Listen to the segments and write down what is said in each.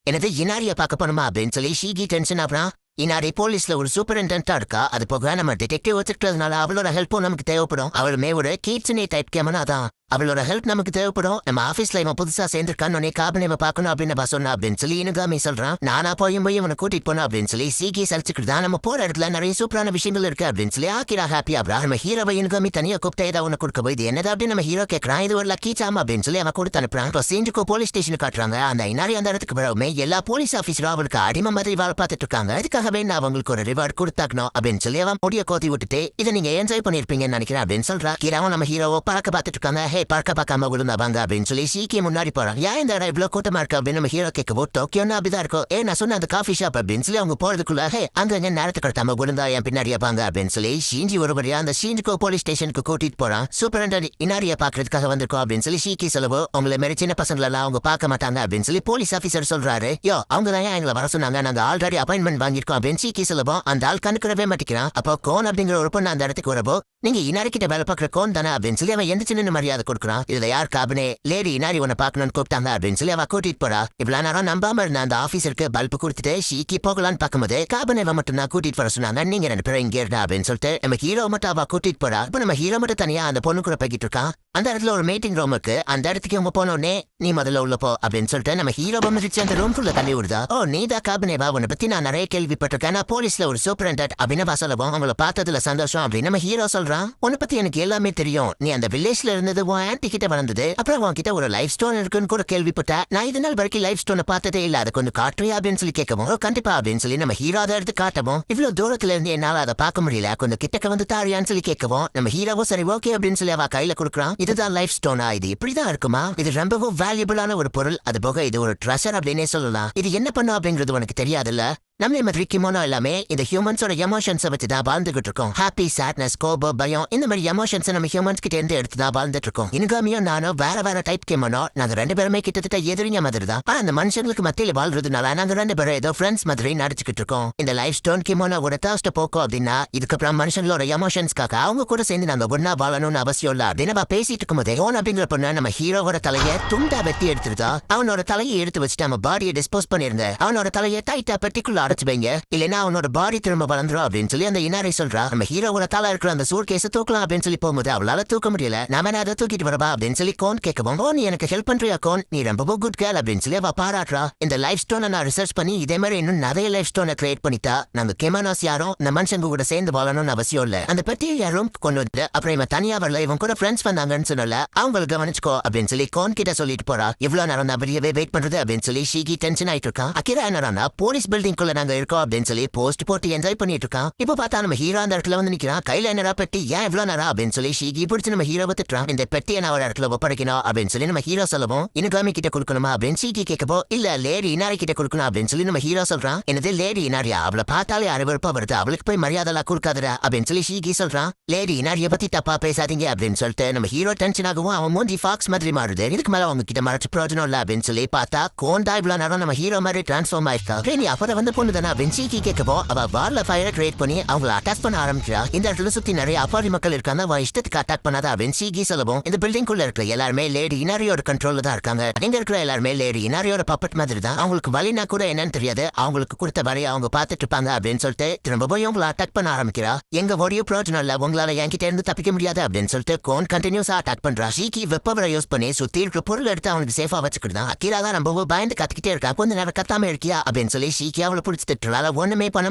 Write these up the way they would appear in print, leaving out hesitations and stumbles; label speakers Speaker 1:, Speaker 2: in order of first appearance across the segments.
Speaker 1: எனது இனாரிய பார்க்க போணுமா அப்படின்னு சொல்லி ஷீகி டென்ஷன் ஆகுறான். இனாரி போலீஸ்ல ஒரு சூப்பரிண்டென்டா இருக்கா. அது போக நம்ம டிடெக்டிவ் வச்சுக்கிறதுனால அவளோட ஹெல்ப்பும் நமக்கு தேவைப்படும். அவளுமே ஒரு கீட்ஸனே டைப் கேமனா தான். அவளோட ஹெல்ப் நமக்கு தேவைப்படும். நம்ம ஆபீஸ்ல இவன் புதுசா சேர்ந்திருக்கான்னு காபனை பார்க்கணும் அப்படின்னு சொன்னா அப்படின்னு சொல்லி இனுகாமி சொல்றான். நானா போய் இவனை கூட்டிட்டு போனோம் அப்படின்னு சொல்லி சீக்கிய சலிச்சுக்கிட்டு நம்ம போற இடத்துல நிறைய சூப்பரான விஷயங்கள் இருக்கு அப்படின்னு சொல்லி ஆக்கிரா ஹாப்பி ஆப்ரா. நம்ம ஹீரோவை இனுகாமி தனியா கூப்பிட்டு ஏதாவது ஒன்று கொடுக்க போய் இது என்னது அப்படின்னு நம்ம ஹீரோ கேட்கறான். இது ஒரு லக்கி சாம் அப்படின்னு சொல்லி அவன் கொடுத்து அனுப்புறான். இப்போ சீஞ்சுக்கோ போலீஸ் ஸ்டேஷன் காட்டுறாங்க. அந்த இனாரி அந்த இடத்துக்கு வரவுமே எல்லா போலீஸ் ஆபீஸரும் அவளுக்கு அடிமை மாதிரி வேலை பார்த்துட்டு இருக்காங்க. அதுக்காகவே நான் அவங்களுக்கு ஒரு ரிவார்டு கொடுத்தாக்கணும் அப்படின்னு சொல்லி அவன் முடிய கோத்தி விட்டுட்டு இதை நீங்க என்ஜாய் பண்ணிருப்பீங்கன்னு நினைக்கிறேன் அப்படின்னு சொல்றா. ஹீரோவும் நம்ம ஹீரோவை பார்க்க பார்த்துட்டு இருக்காங்க. ஹே பார்க்க பார்க்காம வாங்க அப்படின்னு சொல்லி சீக்கிய முன்னாடி போறான். ஏன் இந்த இடம் இவ்வளவு கூட்டமா இருக்கு அப்படின்னு நம்ம ஹீரோ கேட்கவோ டோக்கியோன்னு அப்படிதான் இருக்கும். நான் சொன்ன அந்த காஃபி ஷாப் அப்படின்னு சொல்லி அவங்க போறதுக்குள்ள அங்க நேரத்துக்கு கடத்தாம விழுந்தா என் பின்னாடியா பாங்க அப்படின்னு சொல்லி ஷீஞ்சி ஒருபடியா அந்த ஷீஞ்சிக்கோ போலீஸ் ஸ்டேஷனுக்கு கூட்டிட்டு போறான். சூப்பரண்ட் இனாரிய பாக்குறதுக்காக வந்திருக்கோம் அப்படின்னு சொல்லி ஷீக்கி சொல்லவோ உங்களை மாரி சின்ன பசங்களை எல்லாம் அவங்க பார்க்க மாட்டாங்க அப்படின்னு சொல்லி போலீஸ் ஆபீசர் சொல்றாரு. அவங்க தான் எங்களை வர சொன்னாங்க. நாங்க ஆல்ரெடி அப்பாயின்மெண்ட் வாங்கிருக்கோம் அப்படின்னு ஷீக்கி சொல்லவும் அந்த ஆள் கணக்கிறவே மாட்டேங்கிறான். அப்போ கோன் அப்படிங்கிற ஒரு பொண்ணு அந்த இடத்துக்கு வரவோ நீங்க இனாரிக்கிட்ட வேலை பார்க்குற கோன் தானே அப்படின்னு சொல்லி அவன் எந்த சின்ன மரியாதை கொடுக்குறான். இதுல யார் காபனே லேடி இனாரி உன்னை பார்க்கணும்னு கூப்பிட்டாங்க அப்படின்னு சொல்லி அவ கூட்டிட்டு போறா. இவ்வளவு நேரம் நம்பாம இருந்த அந்த ஆபீசருக்கு பல்ப் கொடுத்துட்டு ஷீக்கி போகலான்னு பார்க்கும்போது காபனேவை மட்டும் நான் கூட்டிட்டு வர சொன்னாங்க. நீங்க ரெண்டு பேரும் இங்கே இருந்தா அப்படின்னு சொல்லிட்டு நம்ம ஹீரோ மட்டும் அவ கூட்டிட்டு போறா. இப்ப நம்ம ஹீரோ மட்டும் தனியா அந்த பொண்ணு கூட போய்கிட்டு இருக்கான். அந்த இடத்துல ஒரு மீட்டிங் ரூம் இருக்கு. அந்த இடத்துக்கு அவங்க போனோடனே நீ முதல்ல உள்ள போ அப்படின்னு சொல்லிட்டு நம்ம ஹீரோ மதிச்சு அந்த ரூம்குள்ள தள்ளி விடுதா. நீதா காபனேவா உன்னை பத்தி நான் நிறைய கேள்விப்பட்டிருக்கேன். நான் போலீஸ்ல ஒரு சூப்பரண்ட் அப்படின்னு சொல்லவும் அவங்கள பார்த்ததுல சந்தோஷம் அப்படின்னு நம்ம ஹீரோ சொல்றான். உன்னை பத்தி எனக்கு எல்லாமே தெரியும். நீ அந்த வில்லேஜ்ல இருந்தது உன் ஆன்டி கிட்ட வளர்ந்தது. அப்புறம் உன்கிட்ட ஒரு லைஃப் ஸ்டோன் இருக்குன்னு கூட கேள்விப்பட்டேன். நான் இது நாள் வரைக்கும் லைஃப் ஸ்டோனை பார்த்ததே இல்ல. அதை கொஞ்சம் காட்டுறியா அப்படின்னு சொல்லி கேட்கவும் கண்டிப்பா அப்படின்னு சொல்லி நம்ம ஹீரோ அதை எடுத்து காட்டவும் இவ்வளவு தூரத்துல இருந்து என்னால அதை பார்க்க முடியல. கொஞ்சம் கிட்டக்க வந்து தாரியான்னு சொல்லி கேட்கவும் நம்ம ஹீரோவோ சரி ஓகே அப்படின்னு சொல்லி அவ கையில கொடுக்குறான். இதுதான் லைஃப் ஸ்டோனா? இது இப்படிதான் இருக்குமா? இது ரொம்பவும் வேல்யூபிளான ஒரு பொருள். அது போக இது ஒரு ட்ரெஷர் அப்படின்னே சொல்லலாம். இது என்ன பண்ணும் அப்படிங்கிறது உனக்கு தெரியாதுல்ல. நம்மளே மாதிரி கிமோனோ எல்லாமே இந்த ஹியூமன்ஸோட எமோஷன்ஸை வச்சு தான் வாழ்ந்துகிட்டு இருக்கோம். ஹாப்பி, சேட்னஸ், கோபம், பயம் இந்த மாதிரி எமோஷன்ஸை நம்ம ஹியூமன்ஸ் கிட்ட இருந்து எடுத்து தான் வாழ்ந்துட்டு இருக்கோம். இனுகாமியும் நானும் வேற டைப் கிமோனோ. நாங்க ரெண்டு பேருமே கிட்டத்தட்ட எதிரிங்க மாதிரி தான். ஆனா அந்த மனுஷங்களுக்கு மத்தியில வாழ்றதுனால நாங்க ரெண்டு பேரும் ஏதோ ஃப்ரெண்ட்ஸ் மாதிரி நடிச்சுக்கிட்டு இருக்கோம். இந்த லைஃப் ஸ்டோன் கிமோனோட தேர்ஸ்ட் போக்கும் அப்படின்னா இதுக்கப்புறம் மனுஷங்களோட எமோஷன்ஸ்க்காக அவங்க கூட சேர்ந்து நாங்க ஒன்னா வாழணும்னு அவசியம் இல்ல அப்படின்னு நம்ம பேசிட்டு இருக்கும் போதே ஓன் அப்படிங்கிற பொண்ணு நம்ம ஹீரோவோட தலையை துண்டா வெட்டி எடுத்துருதா. அவனோட தலையை எடுத்து வச்சுட்டு நம்ம பாடியை டிஸ்போஸ் பண்ணிருந்தேன். அவனோட தலையை டைட்டா பெட்டிக்குள்ள அடைச்சுவீங்க இல்லைன்னா அவனோட பாடி திரும்ப வளர்ந்துரும் அப்படின்னு சொல்லி அந்த இனாரை சொல்றா. நம்ம ஹீரோவோட தலை இருக்கிற அந்த சூட் கேஸை தூக்கலாம் அப்படின்னு சொல்லி போகும்போது அவளால தூக்க முடியல. நாம அதை தூக்கிட்டு வரவா அப்படின்னு சொல்லி கோன் கேட்கவும் நீ எனக்கு ஹெல்ப் பண்றியா கோன்? நீ ரொம்ப குட் கேர்ள் அப்படின்னு சொல்லி அவ பாராட்டுறா. இந்த லைஃப் ஸ்டோனை நான் ரிசர்ச் பண்ணி இதே மாதிரி இன்னும் நிறைய லைஃப் ஸ்டோனை கிரியேட் பண்ணிட்டா நாங்க கெமானோஸ் யாரும் இந்த மனுஷங்க கூட சேர்ந்து வாழணும்னு அவசியம் இல்ல. அந்த பெட்டியை யார் ரூம்க்கு கொண்டு வந்து அப்புறம் இவன் தனியா வரல இவன் கூட ஃப்ரெண்ட்ஸ் வந்தாங்கன்னு சொன்னல அவங்களுக்கு கவனிச்சுக்கோ அப்படின்னு சொல்லி கோன் கிட்ட சொல்லிட்டு போறா. இவ்வளவு நேரம் நான் வெளியவே வெயிட் பண்றது அப்படின்னு சொல்லி ஷீகி டென்ஷன் ஆயிட்டு இருக்கான். அக்கிரா என்னடா போலீஸ் பில்டிங் குள்ள நாங்க இருக்கோம் அப்படின்னு சொல்லி போஸ்ட் போட்டு என்ஜாய் பண்ணிட்டு இருக்கான். இப்ப பார்த்தா நம்ம ஹீரோ அந்த இடத்துல வந்து நிக்கிறான். கையில என்னடா பெட்டி, ஏன் இவ்வளவு நேரம் அப்படின்னு சொல்லி ஷீகி பிடிச்சு நம்ம ஹீரோ திட்டுறான். இந்த பெட்டியை நான் ஒரு இடத்துல ஒப்படைக்கணும் அப்படின்னு சொல்லி நம்ம ஹீரோ சொல்லவும் இனுகாமி கிட்ட கொடுக்கணுமா அப்படின்னு ஷீகி கேட்கப்போ இல்ல லேடி இனாரி கிட்ட கொடுக்கணும் அப்படின்னு சொல்லி நம்ம ஹீரோ சொல்றான். என்னது லேடி இனாரியா? அவளை பார்த்தாலே அறுவறுப்பா வருது. அவளுக்கு போய் மரியாதை கொடுக்காதடா அப்படின்னு சொல்லி ஷீகி சொல்றான். லேடி இனாரிய பத்தி தப்பா பேசாதீங்க அப்படின்னு சொல்லிட்டு நம்ம ஹீரோ டென்ஷன் ஆகவும் அவன் மூஞ்சி ஃபாக்ஸ் மாதிரி மாறுது. இதுக்கு மேல அவங்க கிட்ட மறைச்சு பிரோஜனம் இல்ல அப்படின்னு சொல்லி பார்த்தா கோண்டா இவ்வளவு நேரம் நம்ம ஹீரோ மாதிரி டிரான்ஸ்ஃபார்ம் ஆயிருக்கா. நீ அப்புறம் வந்து பொண்ணு தானே அப்படின்னு ஷீகி கேட்கப்போ அவ வார்ல ஃபயரை கிரியேட் பண்ணி அவங்களை அட்டாக் பண்ண ஆரம்பிச்சா. இந்த இடத்துல சுத்தி நிறைய அப்பாவி மக்கள் இருக்காங்க. அவ இஷ்டத்துக்கு அட்டாக் பண்ணாத அப்படின்னு ஷீகி சொல்லவும் இந்த பில்டிங் குள்ள இருக்கிற எல்லாருமே லேடி இனாரியோட கண்ட்ரோல்ல தான் இருக்காங்க. இங்க இருக்கிற எல்லாருமே லேடி இனாரியோட பப்பட் மாதிரி தான். அவங்களுக்கு வலினா கூட என்னன்னு தெரியாது. அவங்களுக்கு கொடுத்த வரையை அவங்க பார்த்துட்டு இருப்பாங்க அப்படின்னு சொல்லிட்டு திரும்ப போய் அவங்களை அட்டாக் பண்ண ஆரம்பிக்கிறா. எங்க ஓடியோ பிரோஜனம் இல்ல, உங்களால என்கிட்ட இருந்து தப்பிக்க முடியாது அப்படின்னு சொல்லிட்டு கோன் கண்டினியூஸா அட்டாக் பண்றா. ஷீகி வெப்பவரை யூஸ் பண்ணி சுத்தி இருக்கிற பொருள் எடுத்து அவனுக்கு சேஃபா வச்சுக்கிட்டு அக்கீரா தான் ரொம்ப பயந்து கத்திக்கிட்டே இருக்கா. கொஞ்ச நேரம் கத்தாம இருக்கியா அப்படின்னு சொல்லி ஷீகி அவளை பிடிச்சிட்டு ஒண்ணுமே பண்ண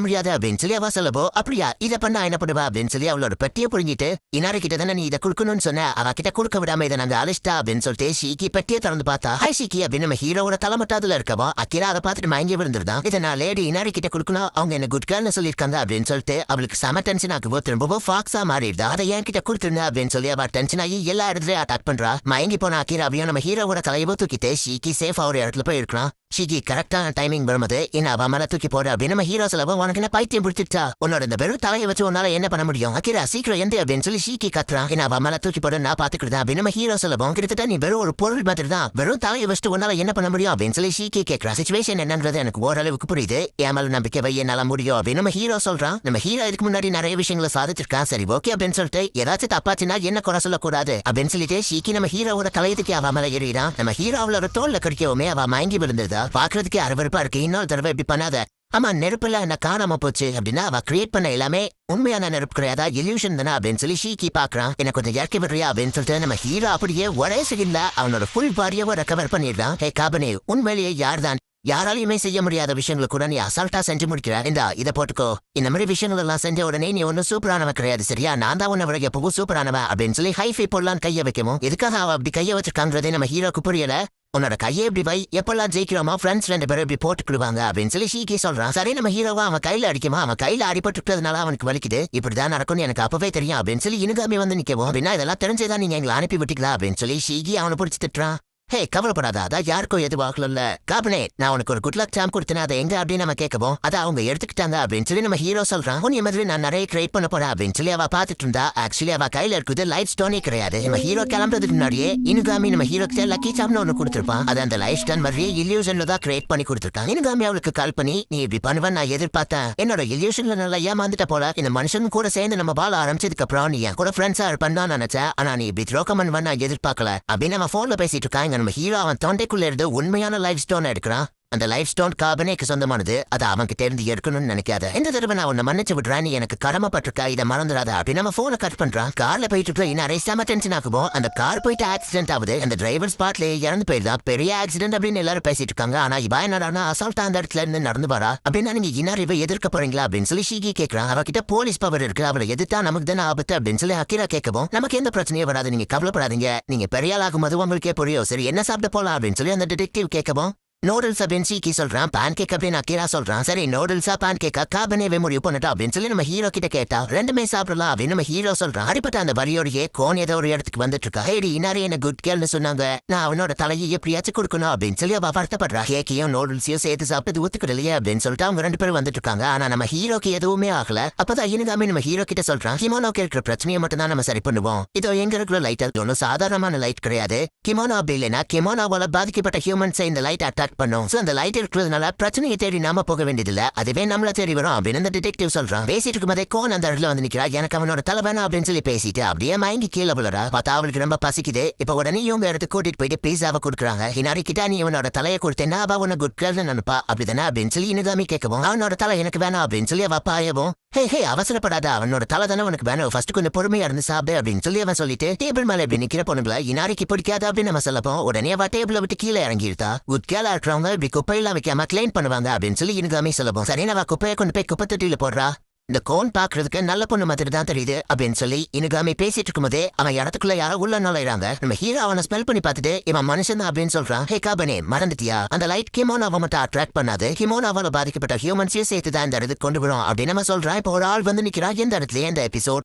Speaker 1: முடியாது அப்படின்னு சொல்லி அவ சொல்லவோ அப்படியா இதை பண்ணா என்ன பண்ணுவா அப்படின்னு சொல்லி அவளோட பெட்டியை புரிஞ்சிட்டு இனாரி கிட்ட தானே நீ இதை கொடுக்கணும்னு சொன்ன, அவ கிட்ட கொடுக்க விடாம இதை நாங்க அழிச்சிட்டா அப்படின்னு சொல்லிட்டு ஷீகி பெட்டியை திறந்து பார்த்தா ஹை ஷீகி அப்படின்னு நம்ம ஹீரோட தலைமட்டாதுல இருக்கவா. அக்கிரா அதை பார்த்துட்டு மயங்கி விழுந்துருதான். இதை நான் லேடி இனாரி கிட்ட கொடுக்கணும், அவங்க என்ன குட் கேர்ள்னு சொல்லியிருக்காங்க அப்படின்னு சொல்லிட்டு அவளுக்கு செம டென்ஷன் ஆகுவோ திரும்பவும் ஃபாக்ஸா மாறிடுதா. அதை என் கிட்ட கொடுத்துருந்தா அப்படின்னு சொல்லி அவ டென்ஷன் ஆகி எல்லா இடத்துலயும் அட்டாக் பண்றா. மயங்கி போன அக்கிராவையும் நம்ம ஹீரோவோட தலையவோ தூக்கிட்டு ஷீகி சேஃபா ஒரு இடத்துல போய் இருக்கலாம். ஷீகி கரெக்டான டைமிங் வரும்போது என்ன அவ மேல தூக்கி போட அப்படின்னு நம்ம ஹீரோ சொல்லவும் உனக்கு என்ன பைத்தியம் பிடிச்சிட்டா, உன்னோட இந்த வெறும் தலையை வச்சு உன்னால என்ன பண்ண முடியும், அக்கிரா சீக்கிரம் எந்த அப்படின்னு சொல்லி ஷீகி கத்துறான். என்ன அவ மேல தூக்கி போட நான் பாத்துக்கிட்டேன் அப்படின்னு நம்ம ஹீரோ சொல்லவும் கிட்டத்தட்ட நீ வெறும் ஒரு பொருள் மாதிரி தான், வெறும் தலையை வச்சுட்டு உன்னால என்ன பண்ண முடியும் அப்படின்னு சொல்லி ஷீகி கேட்கறா. சிச்சுவேஷன் என்னன்றது எனக்கு ஓரளவுக்கு புரியுது, என் மேல நம்பிக்கை வை என்னால முடியும் அப்படின்னு நம்ம ஹீரோ சொல்றான். நம்ம ஹீரோ இதுக்கு முன்னாடி நிறைய விஷயங்களை சாதிச்சிருக்கான். சரி ஓகே அப்படின்னு சொல்லிட்டு ஏதாச்சும் தப்பாச்சுன்னா என்ன குறை சொல்லக்கூடாது அப்படின்னு சொல்லிட்டு ஷீகி நம்ம ஹீரோவோட தலையத்துக்கு அவ மேல ஏறிடான். நம்ம ஹீரோ அவளோட தோல்ல கடிக்கவுமே அவ மயங்கி விழுந்ததா. இருக்கா பாக்குறதுக்கே அருவருப்பா இருக்கு இன்னொரு தடவை இப்படி பண்ணாத ஆமா நெருப்புல என்ன காணாம போச்சு அப்படின்னா அவ கிரியேட் பண்ண எல்லாமே உண்மையான நெருப்பு கிடையாதா இல்யூஷன் தானே அப்படின்னு சொல்லி ஷீக்கி பாக்குறான் எனக்கு கொஞ்சம் இறக்கி விடுறியா அப்படின்னு சொல்லிட்டு நம்ம ஹீரோ அப்படியே ஒரே செகண்ட்ல அவனோட ஃபுல் பாடியவோ ரெக்கவர் பண்ணிடுறான் ஹே காபனே உண்மையிலேயே யார்தான் யாராலையுமே செய்ய முடியாத விஷயங்களை கூட நீ அசால்ட்டா செஞ்சு முடிக்கிற இதை போட்டுக்கோ இந்த மாதிரி விஷயங்கள் எல்லாம் செஞ்ச உடனே நீ ஒன்னும் சூப்பரானவன் கிடையாது சரியா நான் தான் உன்னை விட எப்பவும் சூப்பரானவன் அப்படின்னு சொல்லி ஹைஃபை போடலாம் கைய வைக்கவும் எதுக்காக அவ அப்படி கைய வச்சிருக்காங்கிறதே நம்ம ஹீரோக்கு புரியல உன்னோட கையை எப்படி வை எப்பெல்லாம் ஜெயிக்கிறோமா ஃப்ரெண்ட்ஸ் 2 பேரும் இப்படி போட்டுக்கிடுவாங்க அப்படின்னு சொல்லி ஷீக்கி சொல்றான் சரி நம்ம ஹீரோவா அவன் கையில அடிக்குமா அவன் கையில அடிபட்டுக்கிறதுனால அவனுக்கு வலிக்குது இப்படிதான் நடக்கும்னு எனக்கு அப்பவே தெரியும் அப்படின்னு சொல்லி இனுகாமி வந்து நிக்கவும் அப்படின்னா இதெல்லாம் தெரிஞ்சேதான் நீங்க எங்களை அனுப்பி விட்டீங்களா அப்படின்னு சொல்லி ஷீக்கி அவனை பிடிச்சி திட்டுறான் ஹே கவலைப்படாத அதான் யாருக்கும் எதுவாகல காபனே நான் உனக்கு ஒரு குட் லக் சாம் கொடுத்தேன் அதை எங்க அப்படின்னு நம்ம கேட்கவும் அதை அவங்க எடுத்துக்கிட்டாங்க அப்படின்னு சொல்லி நம்ம ஹீரோ சொல்றான் உன் மாதிரி நான் நிறைய கிரியேட் பண்ண போறேன் அப்படின்னு சொல்லி அவ பாத்துட்டு இருந்தா ஆக்சுவலி அவ கையில இருக்குது லைட் ஸ்டோனே கிடையாது நம்ம ஹீரோ கிளம்புறதுக்கு முன்னாடியே இனுகாமி நம்ம ஹீரோக்கு லக்கி சாம்னு ஒண்ணு கொடுத்துருப்பான் அது அந்த லைட் ஸ்டோன் மாதிரியே இல்யூஷன்ல தான் கிரியேட் பண்ணி கொடுத்துருக்கான் இனுகாமி அவளுக்கு கால் பண்ணி நீ இப்படி பண்ணுவேன் நான் எதிர்பார்த்தேன் என்னோட இல்யூஷன்ல நல்லா ஏமாந்துட்ட போல இந்த மனுஷன் கூட சேர்ந்து நம்ம பால ஆரம்பிச்சதுக்கு அப்புறம் நீ என் கூட ஃப்ரெண்ட்ஸா இருப்பான்னு நினைச்சேன் ஆனா நீ இப்படி துரோகம் பண்ணுவேன் நான் எதிர்பார்க்கல அப்படின்னு நம்ம போன்ல பேசிட்டு இருக்காங்க நம்ம ஹீரோ அவன் தொண்டைக்குள்ள இருந்து உண்மையான லைஃப் ஸ்டோன் எடுக்கிறான் அந்த லைஃப் ஸ்டோன் காபனேக்கு சொந்தமானது அது அவன்கிட்ட இருந்து எடுக்கணும்னு நினைக்காத இந்த தடவை நான் உன்னை மன்னிச்சு விடுறேன் நீ எனக்கு கடமைப்பட்டிருக்கா இதை மறந்துடாத அப்படின்னு நம்ம போனை கட் பண்றான் கார்ல போயிட்டு இருக்க இன்னும் செம டென்ஷன் ஆகுவோம் அந்த கார் போயிட்டு ஆக்சிடென்ட் ஆகுது அந்த டிரைவர் ஸ்பாட்லயே இறந்து போயிருந்தா பெரிய ஆக்சிடென்ட் அப்படின்னு எல்லாரும் பேசிட்டு இருக்காங்க ஆனா இவா என்னடா அசால்ட்டா அந்த இடத்துல இருந்து நடந்து வரா அப்படின்னா நீங்க இன்னார் இவ எதிர்க்க போறீங்களா அப்படின்னு சொல்லி ஷீகி கேட்கறான் அவகிட்ட போலீஸ் பவர் இருக்கு அவளை எதிர்த்தா நமக்கு தானே ஆபத்து அப்படின்னு சொல்லி அக்கீரா கேட்கவும் நமக்கு எந்த பிரச்சனையும் வராது நீங்க கவலைப்படாதீங்க நீங்க பெரிய ஆள் ஆகும்போது உங்களுக்கே புரியும் சரி என்ன சாப்பிட போலாம் அப்படின்னு சொல்லி அந்த டிடெக்டிவ் கேட்கவும் நூடுல்ஸ் அப்படின்னு சீக்கி சொல்றான் பேன் கேக் அப்படின்னு அக்கீரா சொல்றான் சரி நூடுல்ஸா பேன் கேக்கா காபனேவே முடிவு பண்ணிட்டா அப்படின்னு சொல்லி நம்ம ஹீரோ கிட்ட கேட்டா ரெண்டுமே சாப்பிடலாம் அப்படின்னு நம்ம ஹீரோ சொல்றான் அடிப்பட்ட அந்த வரியோடையே கோன் ஏதோ ஒரு இடத்துக்கு வந்துட்டு இருக்கா ஹேடி இன்னாரே என்ன குட் கேள்னு சொன்னாங்க நான் அவனோட தலையை எப்படியாச்சும் கொடுக்கணும் அப்படின்னு சொல்லி அவ வருத்தப்படுறா கேக்கையும் நூடுல்ஸையும் சேர்த்து சாப்பிட்டு ஒத்துக்கிடலையே அப்படின்னு சொல்லிட்டு அவங்க 2 பேரும் வந்துட்டு இருக்காங்க ஆனா நம்ம ஹீரோக்கு எதுவுமே ஆகல அப்பதான் இனுகாமி நம்ம ஹீரோ கிட்ட சொல்றான் கிமோனோக்கு இருக்கிற பிரச்சனையை மட்டும் தான் நம்ம சரி பண்ணுவோம் இதோ எங்க இருக்கிற லைட் அது ஒன்றும் சாதாரணமான லைட் கிடையாது கிமோனோ அப்படி இல்லைன்னா கிமோனோவால பாதிக்கப்பட்ட ஹியூமன்ஸை இந்த லைட் அட்டாக் பண்ணும் சோ அந்த லைட் இருக்கிறதுனால பிரச்சனையை தேடி நாம போக வேண்டியதில்ல அதுவே நம்மள தேடி வரும் அப்படின்னு அந்த டிடெக்டிவ் சொல்றான் பேசிட்டு இருக்கும்போதே கோன் அந்த இடத்துல வந்து நிக்கிறா எனக்கு அவனோட தலை வேணும் அப்படின்னு சொல்லி பேசிட்டு அப்படியே மயங்கி கீழே விழுறா பார்த்தா அவளுக்கு ரொம்ப பசிக்குது இப்ப உடனே இவங்க இடத்துக்கு கூட்டிட்டு போயிட்டு பீஸாவை கொடுக்குறாங்க ஹினாரி கிட்ட நீ இவனோட தலையை கொடுத்தேன்னா அவ உன குட் கேர்ள்னு நினைப்பா அப்படிதானே அப்படின்னு சொல்லி இனுகாமி கேட்கவும் அவனோட தலை எனக்கு வேணாம் அப்படின்னு சொல்லி அவ பாயவும் ஹே அவசரப்படாத அவனோட தலை தானே உனக்கு வேணும் ஃபர்ஸ்ட் கொஞ்சம் பொறுமையா இருந்து சாப்பிடு அப்படின்னு சொல்லி அவன் சொல்லிட்டு டேபிள் மேல இப்படி நிக்கிற பொண்ணுங்களா இனாரிக்கு பிடிக்காது அப்படின்னு நம்ம சொல்லப்போம் உடனே அவ டேபிள விட்டு கீழே இறங்கிருத்தா குட் கேர்ளா இருக்கிறவங்க இப்படி குப்பையெல்லாம் வைக்காம கிளைன் பண்ணுவாங்க அப்படின்னு சொல்லி இனுகாமி சொல்லப்போம் சரி அவ குப்பையை கொண்டு போய் குப்பை தொட்டியில போடுறா இந்த கோன் பாக்குறதுக்கு நல்ல பொண்ணு மாதிரி தான் தெரியுது அப்படின்னு சொல்லி இனுகாமி பேசிட்டு இருக்கும்போதே அவன் இடத்துக்குள்ள யாரோ உள்ள நுழைறாங்க நம்ம ஹீரோ அவனை ஸ்மெல் பண்ணி பார்த்துட்டு இவன் மனுஷன் தான் அப்படின்னு சொல்றான் ஹே காபனே மறந்துட்டியா அந்த லைட் கிமோனோவை மட்டும் அட்ராக்ட் பண்ணாது கிமோனோவால பாதிக்கப்பட்ட ஹியூமன்ஸையும் சேர்த்து தான் இந்த இடத்துக்கு கொண்டு வரும் அப்படின்னு நம்ம சொல்றான் இப்போ ஒரு ஆள் வந்து நிக்கிறா எந்த இடத்துல இந்த எபிசோட்